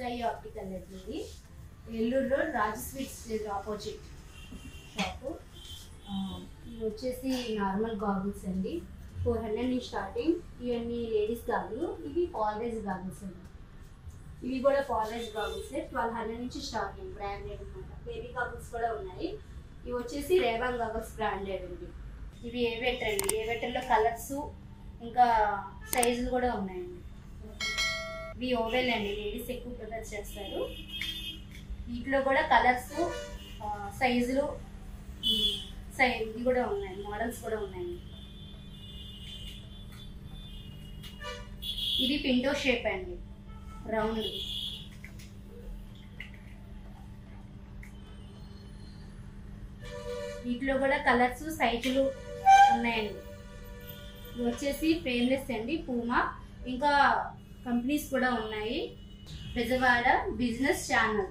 Sai optical ఇది Eluru road రాజు sweets opposite shop. ఇవి వచ్చేసి నార్మల్ గాగుల్స్ అండి, 400 నుంచి స్టార్టింగ్. ఇవన్నీ లేడీస్ గాగులు, ఇవి పాలరైజ్ గాగుల్స్ అండి. ఇవి కూడా పాలరైజ్ గాగుల్స్ 1200 నుంచి స్టార్టింగ్, బ్రాండెడ్ అనమాట. బేబీ గాగుల్స్ కూడా ఉన్నాయి. ఇవి వచ్చేసి రేవాన్ గాగుల్స్ బ్రాండెడ్ అండి. ఇవి ఏవెటర్ అండి, ఏవెటర్లో కలర్స్ ఇంకా సైజులు కూడా ఉన్నాయండి. ఇవి ఓవెల్ అండి, లేడీస్ ఎక్కువ ప్రిఫర్ చేస్తారు. వీటిలో కూడా కలర్స్ సైజులు ఇవి కూడా ఉన్నాయి, మోడల్స్ కూడా ఉన్నాయి. ఇది పింటో షేప్ అండి, రౌండ్. వీటిలో కూడా కలర్స్ సైజులు ఉన్నాయండి. ఇవి వచ్చేసి ఫ్రేమ్లెస్ అండి, పూమా. ఇంకా కంపెనీస్ కూడా ఉన్నాయి. Bezawada business channel